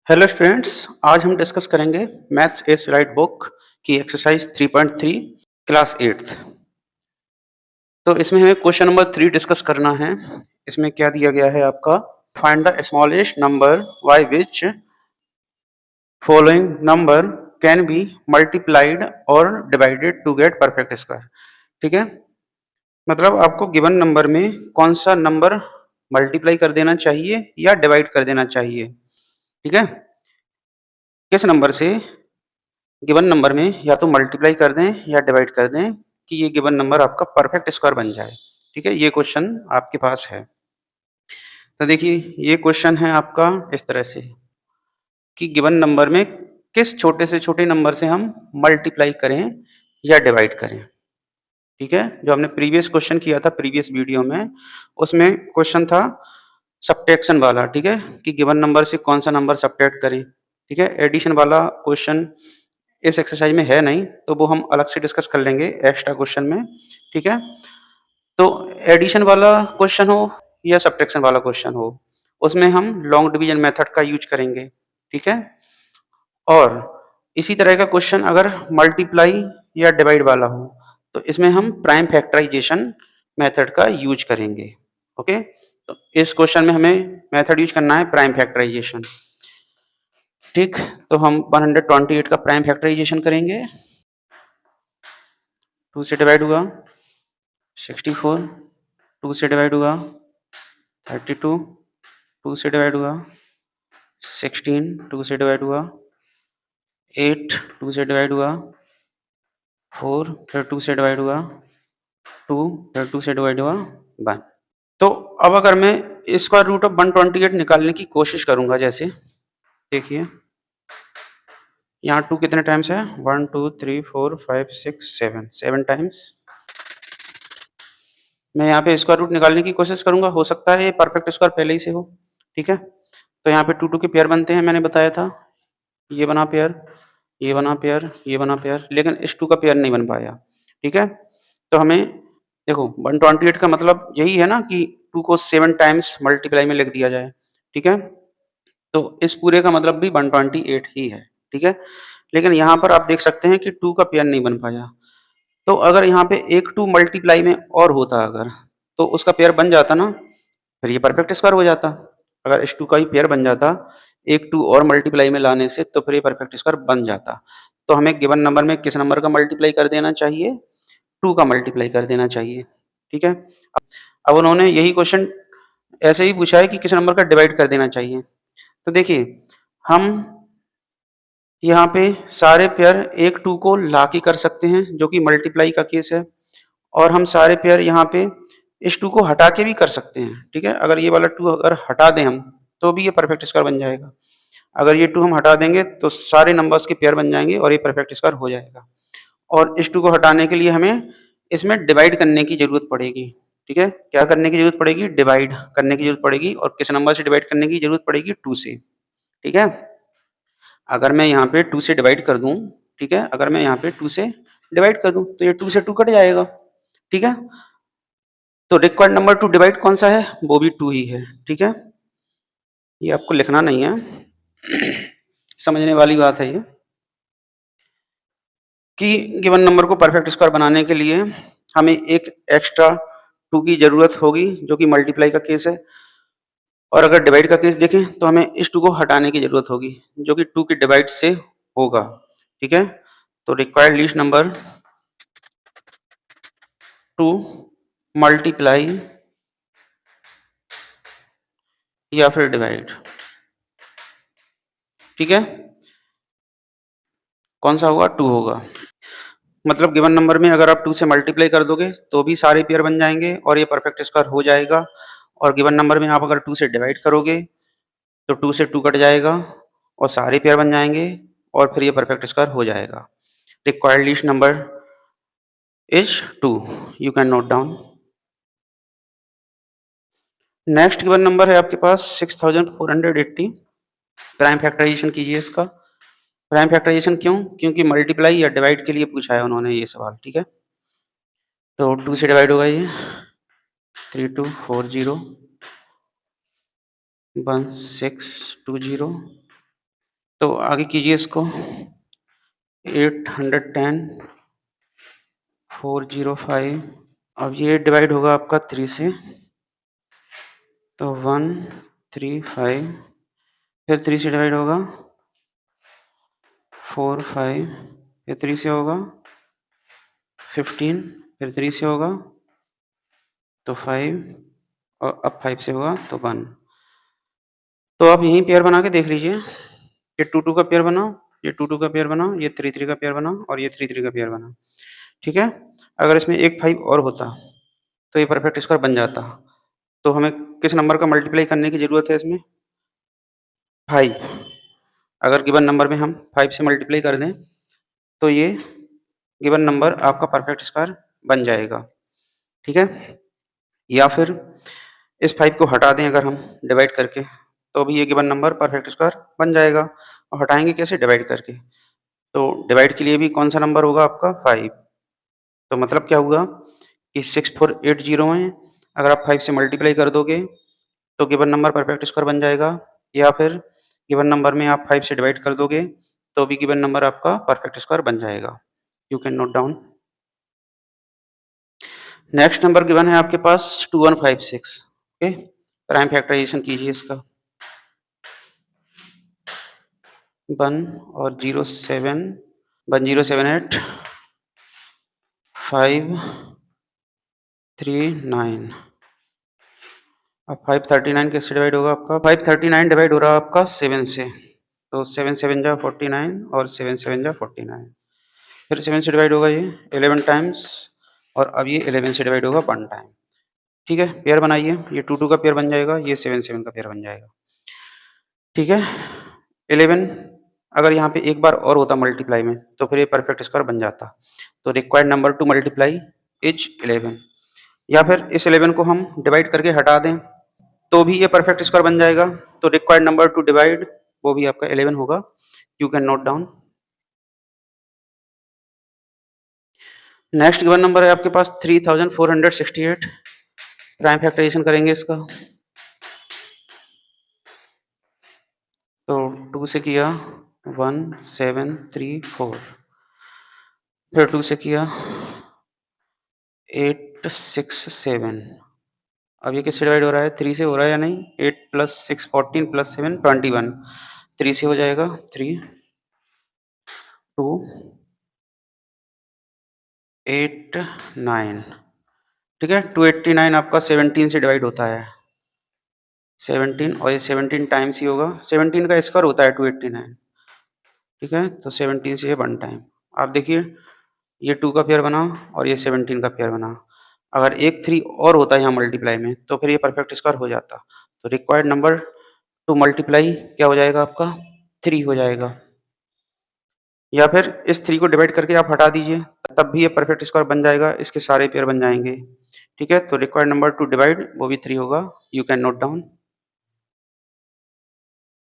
Hello students, आज हम discuss करेंगे मैथ्स एस राइट बुक की एक्सरसाइज 3.3 क्लास 8th। तो इसमें हमें क्वेश्चन नंबर 3 डिस्कस करना है। इसमें क्या दिया गया है आपका, find the smallest number by which following number can be multiplied और divided to get perfect square. ठीक है, मतलब आपको गिवन नंबर में कौन सा नंबर मल्टीप्लाई कर देना चाहिए या डिवाइड कर देना चाहिए। ठीक है, किस नंबर से गिवन नंबर में या तो मल्टीप्लाई कर दें या डिवाइड कर दें कि ये गिवन नंबर आपका परफेक्ट स्क्वायर बन जाए। ठीक है, ये क्वेश्चन आपके पास है। तो देखिए, ये क्वेश्चन है आपका इस तरह से कि गिवन नंबर में किस छोटे से छोटे नंबर से हम मल्टीप्लाई करें या डिवाइड करें। ठीक है, जो हमने प्रीवियस क्वेश्चन किया था प्रीवियस वीडियो में, उसमें क्वेश्चन था सब्ट्रैक्शन वाला। ठीक है, कि गिवन नंबर से कौन सा नंबर सब्ट्रैक्ट करें। ठीक है, एडिशन वाला क्वेश्चन इस एक्सरसाइज में है नहीं, तो वो हम अलग से डिस्कस कर लेंगे एक्स्ट्रा क्वेश्चन में। ठीक है, तो एडिशन वाला क्वेश्चन हो या सब्ट्रैक्शन वाला क्वेश्चन हो, उसमें हम लॉन्ग डिवीजन मेथड का यूज करेंगे। ठीक है, और इसी तरह का क्वेश्चन अगर मल्टीप्लाई या डिवाइड वाला हो, तो इसमें हम प्राइम फैक्टराइजेशन मेथड का यूज करेंगे। ओके, तो इस क्वेश्चन में हमें मेथड यूज करना है प्राइम फैक्टराइजेशन। ठीक, तो हम 128 का प्राइम फैक्टराइजेशन करेंगे। 2 से डिवाइड हुआ 64, 2 से डिवाइड हुआ 32, 2 से डिवाइड हुआ 16, 2 से डिवाइड हुआ 8, 2 से डिवाइड हुआ 4, फिर 2 से डिवाइड हुआ 2, फिर 2 से डिवाइड हुआ 1। तो अब अगर मैं स्क्वायर रूट ऑफ 128 निकालने की कोशिश करूंगा, जैसे देखिए यहाँ 2 कितने टाइम्स है, 1 2 3 4 5 6 7 7 टाइम्स। मैं यहाँ पे स्क्वायर रूट निकालने की कोशिश करूंगा, हो सकता है ये परफेक्ट स्क्वायर पहले ही से हो। ठीक है, तो यहाँ पे 2 2 के पेयर बनते हैं, मैंने बताया था। ये बना पेयर, ये बना पेयर, ये बना पेयर, लेकिन इस 2 का पेयर नहीं बन पाया। ठीक है, तो हमें देखो 128 का मतलब यही है ना कि 2 को 7 टाइम्स मल्टीप्लाई में लिख दिया जाए। ठीक है, तो इस पूरे का मतलब भी 128 ही है। ठीक है, लेकिन यहाँ पर आप देख सकते हैं कि 2 का पेयर नहीं बन पाया। तो अगर यहाँ पे एक 2 मल्टीप्लाई में और होता अगर, तो उसका पेयर बन जाता ना, फिर ये परफेक्ट स्क्वायर हो जाता। अगर इस 2 का ही पेयर बन जाता एक 2 और मल्टीप्लाई में लाने से, तो फिर ये परफेक्ट स्क्वायर बन जाता। तो हमें गिवन नंबर में किस नंबर का मल्टीप्लाई कर देना चाहिए, 2 का मल्टीप्लाई कर देना चाहिए। ठीक है, अब उन्होंने यही क्वेश्चन ऐसे ही पूछा है कि किस नंबर का डिवाइड कर देना चाहिए। तो देखिए, हम यहाँ पे सारे पेयर एक 2 को ला के कर सकते हैं, जो कि मल्टीप्लाई का केस है, और हम सारे पेयर यहाँ पे इस 2 को हटा के भी कर सकते हैं। ठीक है, अगर ये वाला 2 अगर हटा दें हम, तो भी ये परफेक्ट स्क्वायर बन जाएगा। अगर ये 2 हम हटा देंगे तो सारे नंबर्स के पेयर बन जाएंगे और ये परफेक्ट स्क्वायर हो जाएगा। और इस 2 को हटाने के लिए हमें इसमें डिवाइड करने की जरूरत पड़ेगी। ठीक है, क्या करने की जरूरत पड़ेगी, डिवाइड करने की जरूरत पड़ेगी। और किस नंबर से डिवाइड करने की जरूरत पड़ेगी, 2 से। ठीक है, अगर मैं यहाँ पे 2 से डिवाइड कर दूं, ठीक है, अगर मैं यहाँ पे 2 से डिवाइड कर दूं, तो ये 2 से 2 कट जाएगा। ठीक है, तो रिक्वायर्ड नंबर टू डिवाइड कौन सा है, वो भी 2 ही है। ठीक है, ये आपको लिखना नहीं है, समझने वाली बात है ये, कि गिवन नंबर को परफेक्ट स्क्वायर बनाने के लिए हमें एक एक्स्ट्रा 2 की जरूरत होगी, जो कि मल्टीप्लाई का केस है। और अगर डिवाइड का केस देखें तो हमें इस 2 को हटाने की जरूरत होगी, जो कि 2 के डिवाइड से होगा। ठीक है, तो required least number two multiply या फिर डिवाइड। ठीक है, कौन सा होगा, 2 होगा। मतलब गिवन नंबर में अगर आप 2 से मल्टीप्लाई कर दोगे तो भी सारे पेयर बन जाएंगे और ये परफेक्ट स्क्वायर हो जाएगा। और गिवन नंबर में आप अगर 2 से डिवाइड करोगे तो 2 से 2 कट जाएगा और सारे पेयर बन जाएंगे और फिर ये परफेक्ट स्क्वायर हो जाएगा। Required least number is 2, you can note down. Next given number है आपके पास 6480। प्राइम फैक्टराइजेशन कीजिए इसका। प्राइम फैक्टराइजेशन क्यों, क्योंकि मल्टीप्लाई या डिवाइड के लिए पूछा है उन्होंने ये सवाल। ठीक है, तो 2 से डिवाइड होगा ये 3240 1620 तो आगे कीजिए इसको 810 405। अब ये डिवाइड होगा आपका 3 से, तो 1 3 5, फिर 3 से डिवाइड होगा 4 5, फिर 3 से होगा 15, फिर 3 से होगा तो 5, और अब 5 से होगा तो 1। तो आप यहीं पेयर बना के देख लीजिए, ये 2 2 का पेयर बनाओ, ये 2 2 का पेयर बनाओ, ये 3 3 का पेयर बनाओ और ये 3 3 का पेयर बनाओ, ठीक है। अगर इसमें एक 5 और होता तो ये परफेक्ट स्क्वायर बन जाता। तो हमें किस नंबर का मल्टीप्लाई करने की जरूरत है इसमें? 5। अगर गिवन नंबर में हम 5 से मल्टीप्लाई कर दें तो ये गिवन नंबर आपका परफेक्ट स्क्वायर बन जाएगा, ठीक है। या फिर इस 5 को हटा दें अगर हम डिवाइड करके, तो भी ये गिवन नंबर परफेक्ट स्क्वायर बन जाएगा। और हटाएंगे कैसे? डिवाइड करके। तो डिवाइड के लिए भी कौन सा नंबर होगा आपका? 5। तो मतलब क्या हुआ कि 6480 में अगर आप 5 से मल्टीप्लाई कर दोगे तो गिवन नंबर परफेक्ट स्क्वायर बन जाएगा, या फिर गिवन नंबर में आप 5 से डिवाइड कर दोगे तो भी गिवन नंबर आपका परफेक्ट स्क्वायर बन जाएगा। You can note down. Next number given है आपके पास 2156। ओके, प्राइम फैक्टराइजेशन कीजिए इसका। 1 और 07 1078 539। अब 539 किससे डिवाइड होगा आपका? 539 डिवाइड हो रहा है आपका 7 से, तो 7 7 जा 49 और 7 7 जा 49। फिर 7 से डिवाइड होगा ये 11 टाइम्स, और अब ये 11 से डिवाइड होगा 1 टाइम, ठीक है। पेयर बनाइए, ये 2 2 का पेयर बन जाएगा, ये 7 7 का पेयर बन जाएगा, ठीक है। 11 अगर यहाँ पे एक बार और होता मल्टीप्लाई में तो फिर ये परफेक्ट स्क्वायर बन जाता। तो required number two multiply is 11, या फिर इस 11 को हम डिवाइड करके हटा दें तो भी ये परफेक्ट स्क्वायर बन जाएगा। तो रिक्वायर्ड नंबर टू डिवाइड वो भी आपका 11 होगा। You can note down. Next given number है आपके पास 3468। प्राइम फैक्टराइजेशन करेंगे इसका। तो 2 से किया 1734, फिर 2 से किया 867। अब ये किससे डिवाइड हो रहा है? 3 से हो रहा है या नहीं? 8 प्लस 6 14 प्लस 7 21। 3 से हो जाएगा 3 2 8 9, ठीक है। 289 आपका 17 से डिवाइड होता है, 17, और ये 17 टाइम्स ही होगा। 17 का स्क्वायर होता है 289, ठीक है। तो 17 से ये 1 टाइम। आप देखिए ये 2 का पेयर बना और ये 17 का पेयर बना। अगर एक 3 और होता है यहाँ मल्टीप्लाई में तो फिर ये परफेक्ट स्क्वायर हो जाता। तो रिक्वायर्ड नंबर टू मल्टीप्लाई क्या हो जाएगा आपका? 3 हो जाएगा। या फिर इस 3 को डिवाइड करके आप हटा दीजिए, तब भी ये परफेक्ट स्क्वायर बन जाएगा, इसके सारे पेयर बन जाएंगे, ठीक है। तो रिक्वायर्ड नंबर टू डिवाइड वो भी 3 होगा। You can note down.